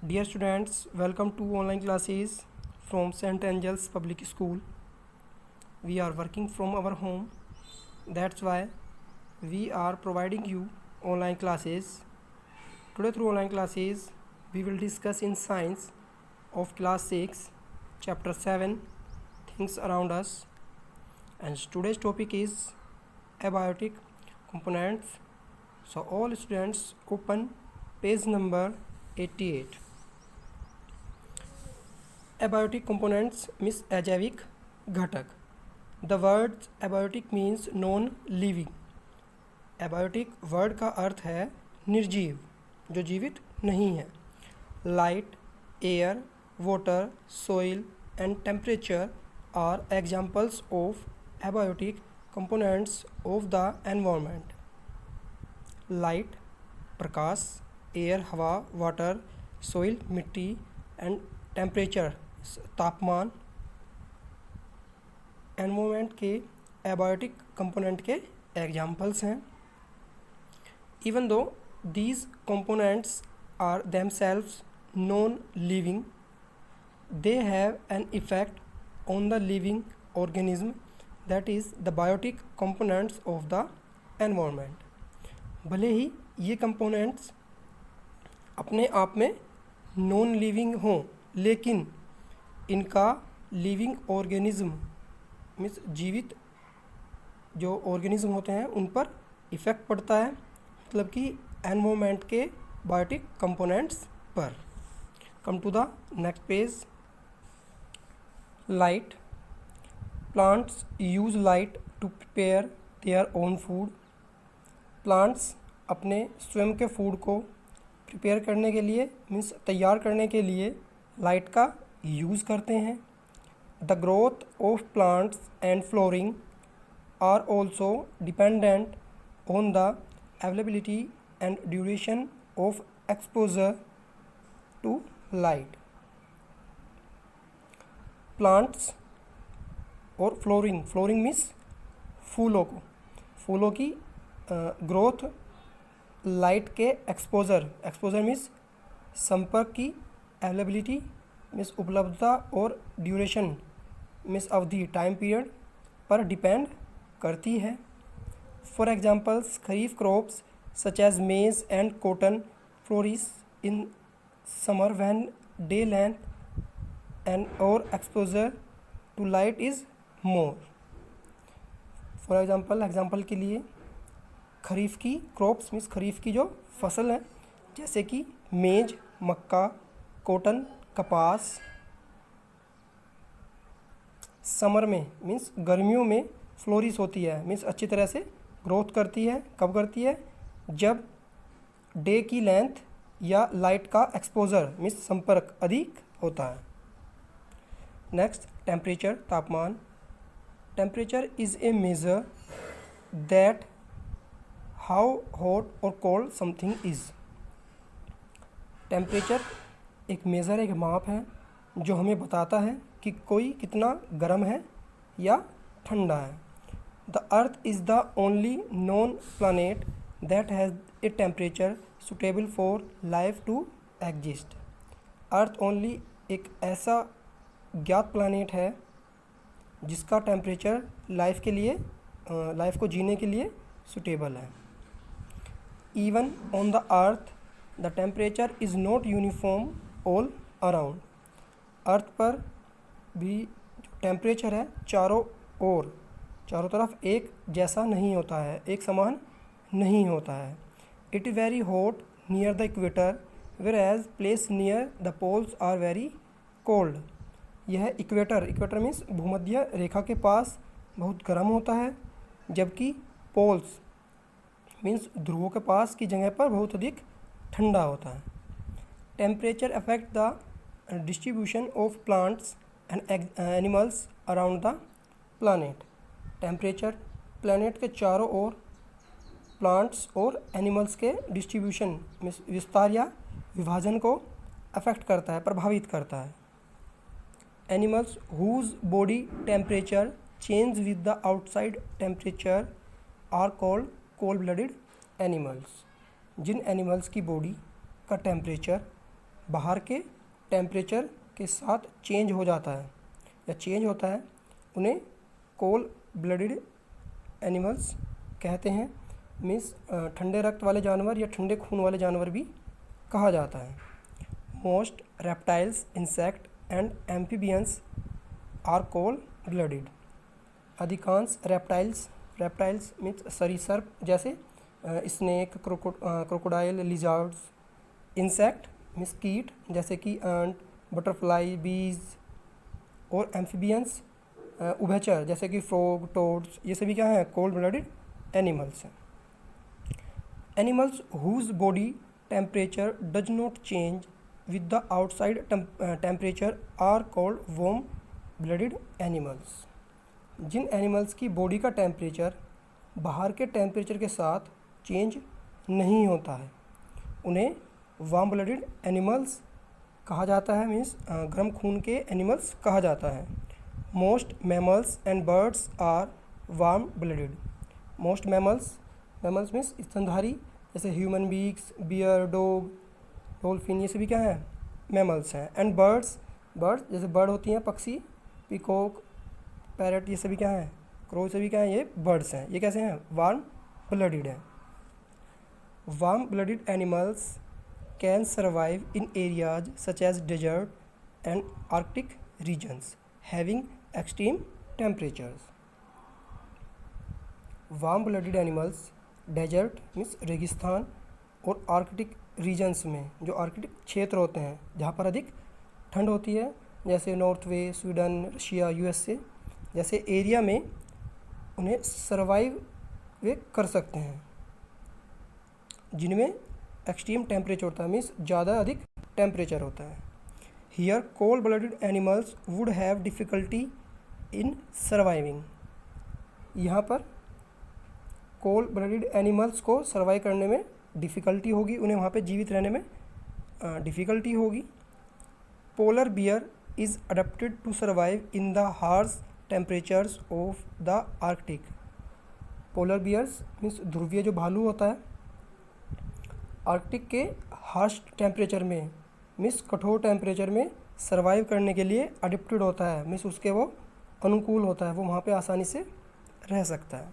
Dear students, welcome to online classes from St. Angel's Public School. We are working from our home. That's why we are providing you online classes. Today through online classes, we will discuss in science of class 6, chapter 7, things around us. And today's topic is abiotic components. So all students open page number 88. Abiotic components means अजैविक घटक. The word abiotic means non living. Abiotic word का अर्थ है निर्जीव, जो जीवित नहीं है. Light, air, water, soil and temperature are examples of abiotic components of the environment. Light प्रकाश, air हवा, water, soil मिट्टी and temperature तापमान एनवायरनमेंट के एबायोटिक कंपोनेंट के एग्जाम्पल्स हैं. Even though these components are themselves non living, they have an effect on the living organism, that is the biotic components of the environment. भले ही ये components अपने आप में नॉन लिविंग हों, लेकिन इनका लिविंग ऑर्गेनिज्म मीन्स जीवित जो ऑर्गेनिज्म होते हैं उन पर इफ़ेक्ट पड़ता है, मतलब कि एनवायरनमेंट के बायोटिक कंपोनेंट्स पर. Come to the next page. Light. Plants use light to prepare their own food. Plants अपने स्वयं के फूड को प्रिपेयर करने के लिए मीन्स तैयार करने के लिए लाइट का यूज़ करते हैं. The growth of plants and flowering are also dependent on the availability and duration of exposure to light. Plants और फ्लोरिंग मीन्स फूलों की ग्रोथ लाइट के एक्सपोजर मीन्स संपर्क की, अवेलेबिलिटी मीन्स उपलब्धता और ड्यूरेशन मीन्स अवधि, टाइम पीरियड पर डिपेंड करती है. For examples kharif crops such as maize and cotton flourish in summer when day length and और exposure to light is more. For example के लिए खरीफ की क्रॉप्स मीन्स खरीफ की जो फसल है, जैसे कि मेज, मक्का, कॉटन, कपास. समर में मीन्स गर्मियों में फ्लोरिश होती है मीन्स अच्छी तरह से ग्रोथ करती है. कब करती है? जब डे की लेंथ या लाइट का एक्सपोजर मीन्स संपर्क अधिक होता है. नेक्स्ट, टेम्परेचर, तापमान. Temperature is a measure that how hot और कोल्ड समथिंग इज़. टेम्परेचर एक मेज़र, एक माप है जो हमें बताता है कि कोई कितना गर्म है या ठंडा है. The earth is the only known planet that has a temperature suitable for life to exist. Earth only एक ऐसा ज्ञात प्लानेट है जिसका टेम्परेचर लाइफ के लिए, लाइफ को जीने के लिए सुटेबल है. Even on the earth the temperature is not uniform all around. Earth पर भी जो टेम्परेचर है चारों तरफ एक जैसा नहीं होता है, एक समान नहीं होता है. It is very hot near the equator whereas places near the poles are very cold. यह इक्वेटर मीन्स भूमध्य रेखा के पास बहुत गर्म होता है, जबकि पोल्स मीन्स ध्रुवों के पास की जगह पर बहुत अधिक ठंडा होता है. Temperature affect the distribution of plants and animals around the planet. Temperature planet के चारों ओर प्लांट्स और एनिमल्स के डिस्ट्रीब्यूशन विस्तार या विभाजन को अफेक्ट करता है, प्रभावित करता है. Animals whose body temperature change with the outside temperature are called cold blooded animals. जिन एनिमल्स की बॉडी का टेम्परेचर बाहर के टेम्परेचर के साथ चेंज हो जाता है या चेंज होता है, उन्हें कोल्ड ब्लडेड एनिमल्स कहते हैं। मीन्स ठंडे रक्त वाले जानवर या ठंडे खून वाले जानवर भी कहा जाता है। Most reptiles, insect and amphibians are cold blooded. अधिकांश रेप्टाइल्स मीन्स सरीसृप जैसे snake, crocodile, lizards. Insect means कीट जैसे कि एंट, बटरफ्लाई, बीज। और एम्फीबियंस उभयचर जैसे कि फ्रॉग, टोड्स, ये सभी क्या हैं? कोल्ड ब्लडेड एनिमल्स हैं। Animals whose body temperature does not change with the outside temperature are called warm blooded animals. जिन एनिमल्स की बॉडी का टेम्परेचर बाहर के टेम्परेचर के साथ चेंज नहीं होता है, उन्हें वार्म ब्लडेड एनिमल्स कहा जाता है। मीन्स गर्म खून के एनिमल्स कहा जाता है। Most mammals and birds are warm blooded. Most mammals means स्तनधारी जैसे human beings, bear, dog, dolphin, ये सभी क्या हैं? मैमल्स हैं। एंड बर्ड्स जैसे बर्ड होती हैं, पक्षी, पीकॉक, पैरट, ये सभी क्या हैं? क्रो, सभी क्या हैं? ये बर्ड्स हैं। ये कैसे हैं? वार्म ब्लडेड हैं। Warm blooded animals can survive in areas such as desert and Arctic regions having extreme temperatures. Warm blooded animals desert means रेगिस्तान और आर्कटिक रीजन्स में, जो आर्कटिक क्षेत्र होते हैं जहाँ पर अधिक ठंड होती है, जैसे नॉर्थ वे, स्वीडन, रशिया, यूएसए जैसे एरिया में उन्हें सर्वाइव वे कर सकते हैं, जिनमें एक्सट्रीम टेम्परेचर होता है। मीन्स ज़्यादा अधिक टेम्परेचर होता है। Here cold blooded animals would have difficulty in surviving. यहाँ पर कोल्ड ब्लडेड एनिमल्स को सर्वाइव करने में डिफ़िकल्टी होगी, उन्हें वहाँ पे जीवित रहने में डिफ़िकल्टी होगी। Polar bear is adapted to survive in the harsh temperatures of the Arctic. Polar bears means ध्रुवीय जो भालू होता है, आर्कटिक के हार्श टेम्परेचर में मीन्स कठोर टेम्परेचर में सर्वाइव करने के लिए अडेप्टेड होता है। मीन्स उसके वो अनुकूल होता है, वो वहाँ पे आसानी से रह सकता है।